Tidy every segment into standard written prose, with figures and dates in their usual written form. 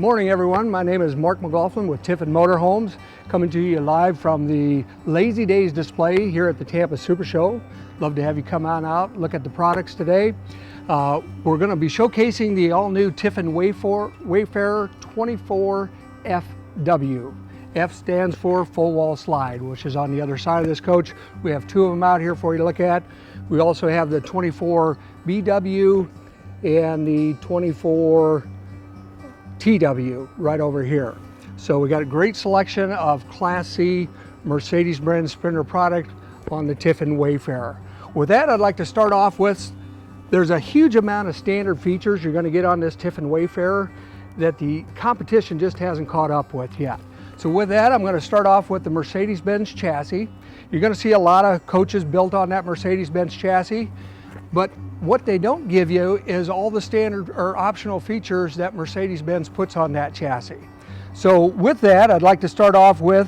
morning, everyone. My name is Mark McLaughlin with Tiffin Motorhomes, coming to you live from the Lazydays display here at the Tampa SuperShow. Love to have you come on out, look at the products today. We're going to be showcasing the all-new Tiffin Wayfarer 24FW. F stands for full wall slide, which is on the other side of this coach. We have two of them out here for you to look at. We also have the 24BW and the 24TW right over here. So we got a great selection of Class C Mercedes-Benz Sprinter product on the Tiffin Wayfarer. With that, I'd like to start off with, there's a huge amount of standard features you're going to get on this Tiffin Wayfarer that the competition just hasn't caught up with yet. So with that, I'm going to start off with the Mercedes-Benz chassis. You're going to see a lot of coaches built on that Mercedes-Benz chassis, but what they don't give you is all the standard or optional features that Mercedes-Benz puts on that chassis. So with that, I'd like to start off with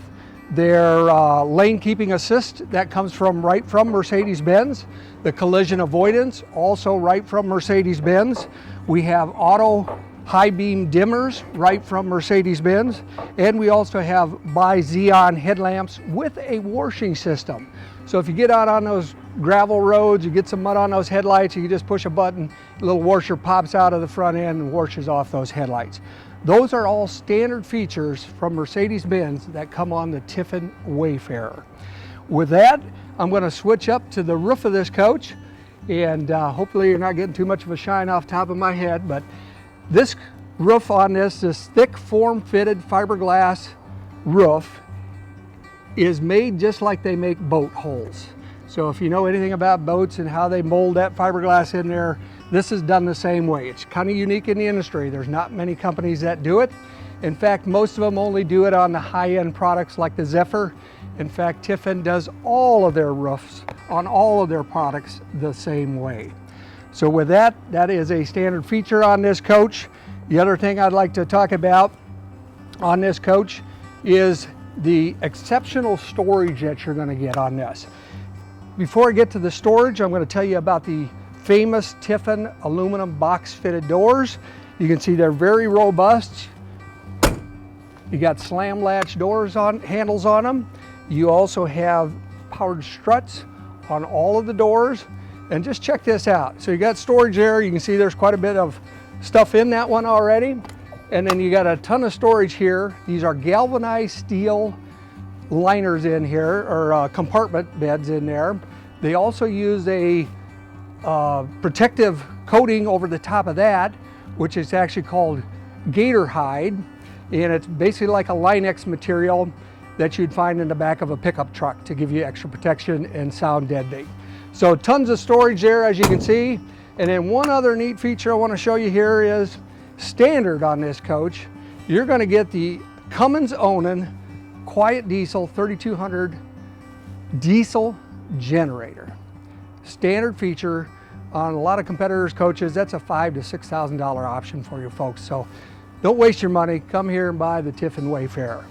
their lane keeping assist that comes right from Mercedes-Benz. The collision avoidance, also right from Mercedes-Benz. We have auto high beam dimmers right from Mercedes-Benz. And we also have bi-xenon headlamps with a washing system. So if you get out on those gravel roads, you get some mud on those headlights, you just push a button, a little washer pops out of the front end and washes off those headlights. Those are all standard features from Mercedes-Benz that come on the Tiffin Wayfarer. With that, I'm going to switch up to the roof of this coach, and hopefully you're not getting too much of a shine off top of my head, but this roof on this thick form-fitted fiberglass roof is made just like they make boat hulls. So if you know anything about boats and how they mold that fiberglass in there, this is done the same way. It's kind of unique in the industry. There's not many companies that do it. In fact, most of them only do it on the high-end products like the Zephyr. In fact, Tiffin does all of their roofs on all of their products the same way. So with that, that is a standard feature on this coach. The other thing I'd like to talk about on this coach is the exceptional storage that you're going to get on this. Before I get to the storage, I'm going to tell you about the famous Tiffin aluminum box fitted doors. You can see they're very robust. You got slam latch handles on them. You also have powered struts on all of the doors. And just check this out. So you got storage there. You can see there's quite a bit of stuff in that one already. And then you got a ton of storage here. These are galvanized steel liners in here, or compartment beds in there. They also use a protective coating over the top of that, which is actually called gator hide. And it's basically like a Line-X material that you'd find in the back of a pickup truck to give you extra protection and sound deadening. So tons of storage there, as you can see. And then one other neat feature I want to show you here is standard on this coach. You're going to get the Cummins Onan Quiet Diesel 3200 diesel generator. Standard feature on a lot of competitors' coaches. That's a $5,000 to $6,000 option for you folks. So don't waste your money. Come here and buy the Tiffin Wayfarer.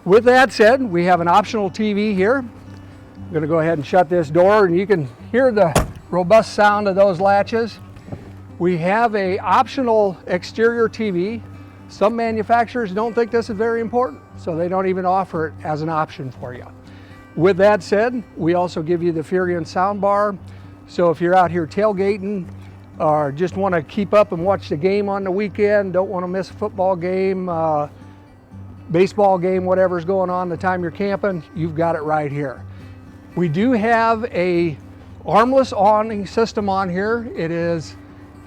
With that said, we have an optional TV here. I'm going to go ahead and shut this door, and you can hear the robust sound of those latches. We have an optional exterior TV. Some manufacturers don't think this is very important, so they don't even offer it as an option for you. With that said, we also give you the Furion soundbar. So if you're out here tailgating or just want to keep up and watch the game on the weekend, don't want to miss a football game, baseball game, whatever's going on the time you're camping, you've got it right here. We do have a armless awning system on here. It is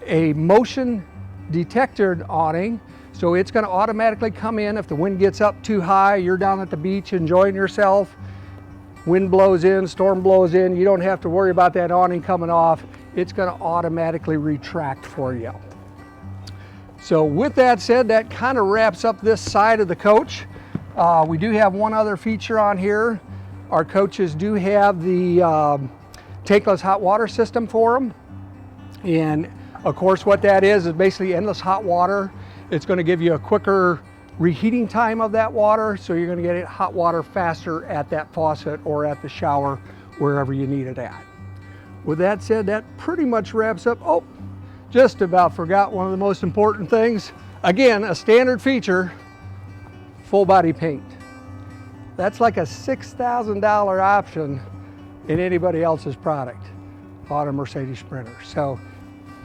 a motion detected awning, so it's going to automatically come in if the wind gets up too high, you're down at the beach enjoying yourself, wind blows in, storm blows in, you don't have to worry about that awning coming off. It's going to automatically retract for you. So with that said, that kind of wraps up this side of the coach. We do have one other feature on here. Our coaches do have the tankless hot water system for them. And of course what that is basically endless hot water. It's going to give you a quicker reheating time of that water, so you're going to get it hot water faster at that faucet or at the shower, wherever you need it at. With that said, that pretty much wraps up. Oh, just about forgot one of the most important things. Again, a standard feature, full body paint. That's like a $6,000 option in anybody else's product on a Mercedes Sprinter. So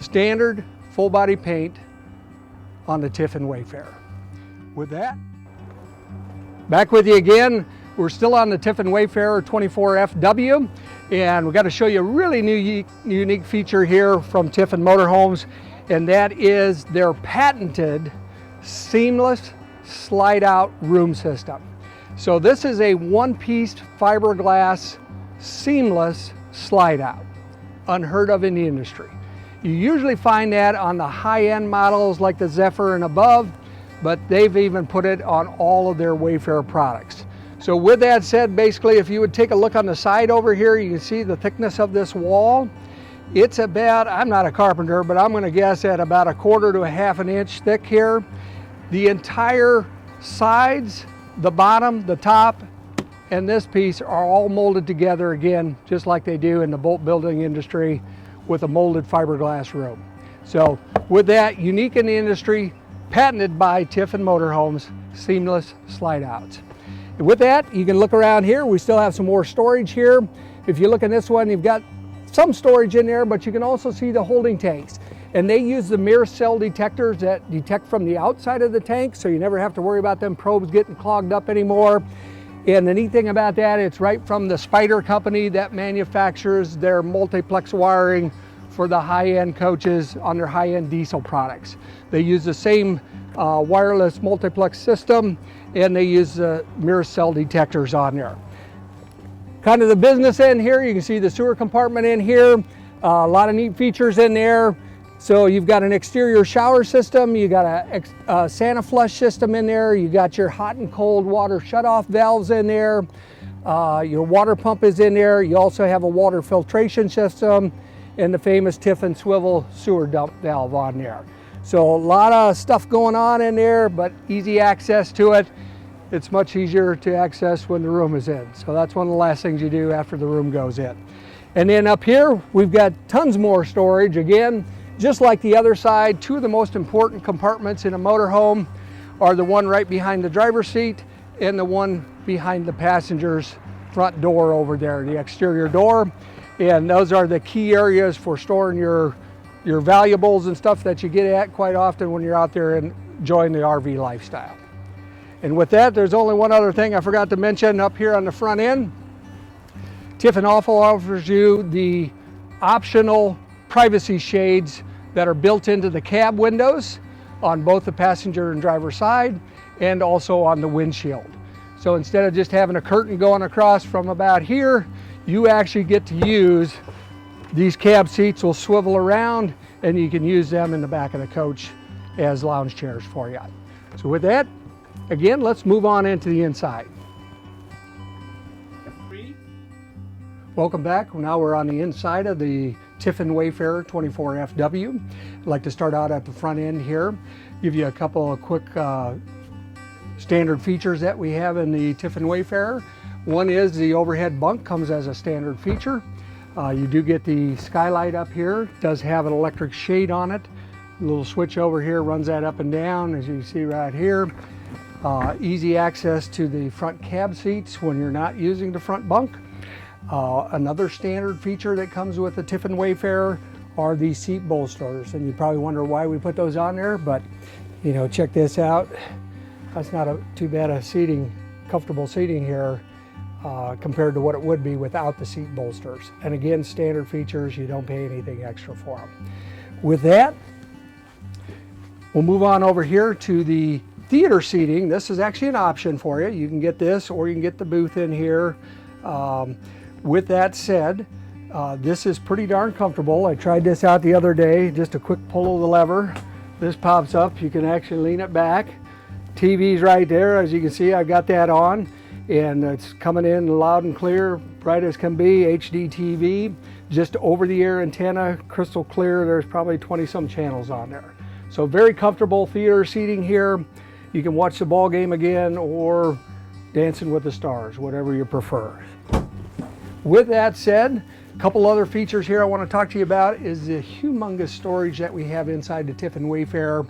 standard full body paint on the Tiffin Wayfarer. With that, back with you again. We're still on the Tiffin Wayfarer 24FW, and we've got to show you a really unique feature here from Tiffin Motorhomes, and that is their patented seamless slide out room system. So this is a one-piece fiberglass seamless slide out, unheard of in the industry. You usually find that on the high-end models like the Zephyr and above, but they've even put it on all of their Wayfarer products. So with that said, basically, if you would take a look on the side over here, you can see the thickness of this wall. It's about, I'm not a carpenter, but I'm gonna guess at about 1/4 to 1/2 an inch thick here. The entire sides, the bottom, the top, and this piece are all molded together again, just like they do in the boat building industry with a molded fiberglass room. So with that, unique in the industry, patented by Tiffin Motorhomes, seamless slide outs. With that, you can look around here. We still have some more storage here. If you look in this one, you've got some storage in there, but you can also see the holding tanks. And they use the mirror cell detectors that detect from the outside of the tank, so you never have to worry about them probes getting clogged up anymore. And the neat thing about that, it's right from the Spider company that manufactures their multiplex wiring for the high-end coaches on their high-end diesel products. They use the same wireless multiplex system, and they use the mirror cell detectors on there. Kind of the business end here, you can see the sewer compartment in here. A lot of neat features in there. So you've got an exterior shower system, you got a Santa flush system in there, you got your hot and cold water shutoff valves in there, your water pump is in there, you also have a water filtration system, and the famous Tiffin swivel sewer dump valve on there. So a lot of stuff going on in there, but easy access to it. It's much easier to access when the room is in. So that's one of the last things you do after the room goes in. And then up here, we've got tons more storage. Again, just like the other side, two of the most important compartments in a motorhome are the one right behind the driver's seat and the one behind the passenger's front door over there, the exterior door. And those are the key areas for storing your valuables and stuff that you get at quite often when you're out there and enjoying the RV lifestyle. And with that, there's only one other thing I forgot to mention up here on the front end. Tiffin also offers you the optional privacy shades that are built into the cab windows on both the passenger and driver side, and also on the windshield. So instead of just having a curtain going across from about here, you actually get to use these cab seats. Will swivel around, and you can use them in the back of the coach as lounge chairs for you. So with that, again, let's move on into the inside. Welcome back. Now we're on the inside of the Tiffin Wayfarer 24FW. I'd like to start out at the front end here, give you a couple of quick standard features that we have in the Tiffin Wayfarer. One is the overhead bunk comes as a standard feature. You do get the skylight up here. It does have an electric shade on it. A little switch over here runs that up and down, as you can see right here. Easy access to the front cab seats when you're not using the front bunk. Another standard feature that comes with the Tiffin Wayfarer are the seat bolsters, and you probably wonder why we put those on there, but you know, check this out. That's not too bad a comfortable seating here compared to what it would be without the seat bolsters. And again, standard features, you don't pay anything extra for them. With that, we'll move on over here to the theater seating. This is actually an option for you. You can get this, or you can get the booth in here. With that said, this is pretty darn comfortable. I tried this out the other day, just a quick pull of the lever. This pops up, you can actually lean it back. TV's right there, as you can see, I've got that on, and it's coming in loud and clear, bright as can be, HD TV, just over-the-air antenna, crystal clear. There's probably 20-some channels on there. So very comfortable theater seating here. You can watch the ball game again or Dancing with the Stars, whatever you prefer. With that said, A couple other features here I want to talk to you about is the humongous storage that we have inside the Tiffin Wayfarer.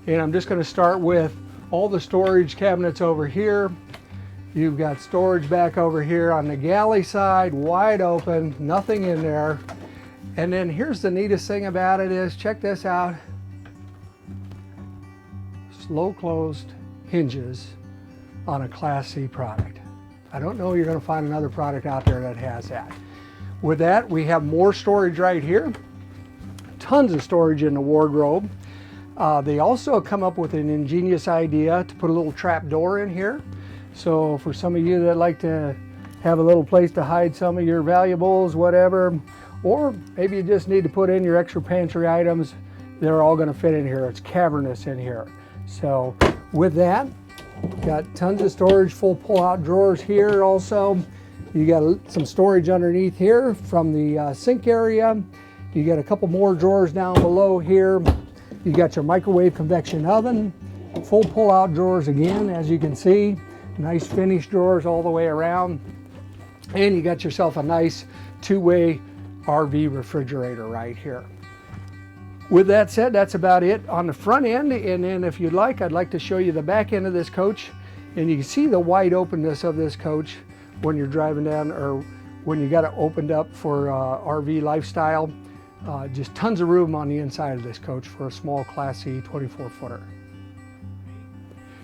And I'm just going to start with all the storage cabinets over here. You've got storage back over here on the galley side, wide open, nothing in there. And then here's the neatest thing about it is, check this out. Slow closed hinges on a Class C product. I don't know you're going to find another product out there that has that. With that, we have more storage right here. Tons of storage in the wardrobe. They also come up with an ingenious idea to put a little trap door in here. So for some of you that like to have a little place to hide some of your valuables, whatever, or maybe you just need to put in your extra pantry items, they're all going to fit in here. It's cavernous in here. So with that, got tons of storage, full pull-out drawers here also. You got some storage underneath here from the sink area. You got a couple more drawers down below here. You got your microwave convection oven, full pull-out drawers again, as you can see. Nice finished drawers all the way around. And you got yourself a nice two-way RV refrigerator right here. With that said, that's about it on the front end. And then if you'd like, I'd like to show you the back end of this coach. And you can see the wide openness of this coach when you're driving down or when you got it opened up for RV lifestyle. Just tons of room on the inside of this coach for a small Class C 24-footer.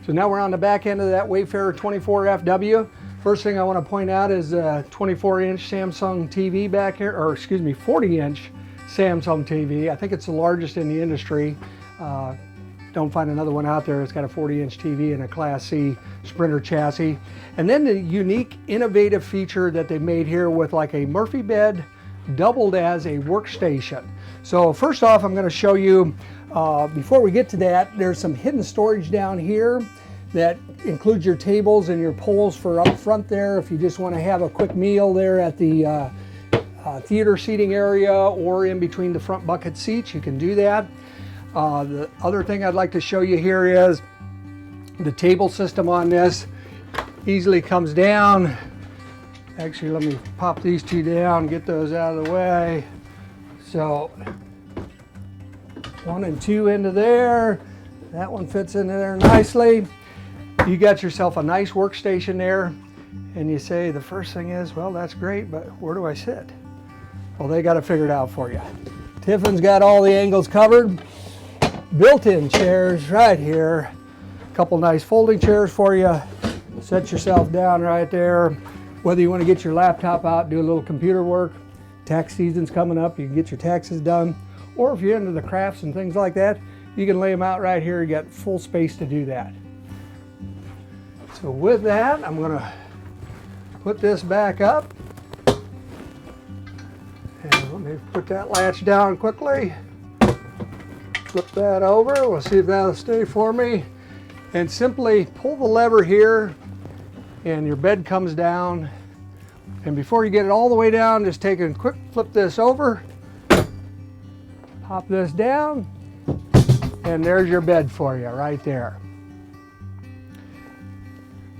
So now we're on the back end of that Wayfarer 24FW. First thing I want to point out is a 24-inch Samsung TV back here, or excuse me, 40-inch Samsung TV. I think it's the largest in the industry. Don't find another one out there that's got a 40-inch TV and a Class C Sprinter chassis. And then the unique, innovative feature that they made here with like a Murphy bed doubled as a workstation. So first off, I'm going to show you, before we get to that, there's some hidden storage down here that includes your tables and your poles for up front there. If you just want to have a quick meal there at the theater seating area or in between the front bucket seats, you can do that. The other thing I'd like to show you here is the table system on this easily comes down. Actually, let me pop these two down, get those out of the way. So 1 and 2 into there. That one fits into there nicely. You got yourself a nice workstation there. And you say, the first thing is, well, that's great, but where do I sit? Well, they got it figured out for you. Tiffin's got all the angles covered. Built-in chairs right here. A couple nice folding chairs for you. Set yourself down right there. Whether you want to get your laptop out, do a little computer work, tax season's coming up, you can get your taxes done. Or if you're into the crafts and things like that, you can lay them out right here. You got full space to do that. So with that, I'm going to put this back up. And let me put that latch down quickly. Flip that over. We'll see if that'll stay for me. And simply pull the lever here and your bed comes down. And before you get it all the way down, just take a quick flip this over. Pop this down. And there's your bed for you right there.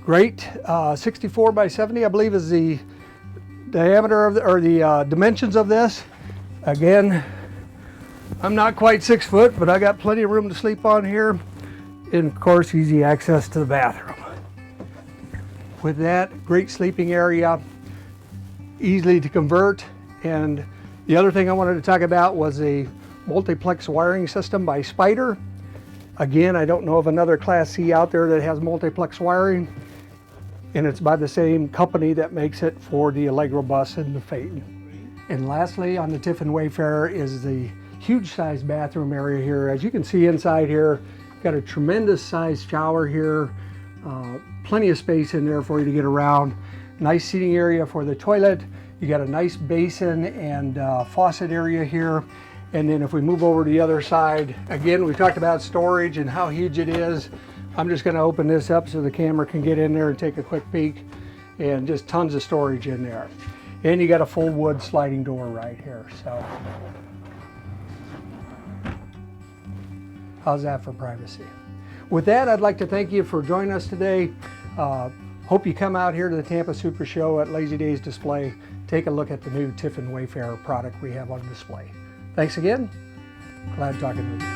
Great, 64 by 70, I believe, is the diameter of the dimensions of this. Again, I'm not quite 6 foot, but I got plenty of room to sleep on here. And of course, easy access to the bathroom. With that, great sleeping area, easily to convert. And the other thing I wanted to talk about was a Multiplex wiring system by Spider. Again, I don't know of another Class C out there that has multiplex wiring, and it's by the same company that makes it for the Allegro bus and the Phaeton. And lastly, on the Tiffin Wayfarer is the huge size bathroom area here. As you can see inside here, got a tremendous sized shower here, plenty of space in there for you to get around. Nice seating area for the toilet. You got a nice basin and faucet area here. And then if we move over to the other side, again, we talked about storage and how huge it is. I'm just going to open this up so the camera can get in there and take a quick peek. And just tons of storage in there. And you got a full wood sliding door right here. So how's that for privacy? With that, I'd like to thank you for joining us today. Hope you come out here to the Tampa SuperShow at Lazydays Display. take a look at the new Tiffin Wayfarer product we have on display. Thanks again. Glad talking with you.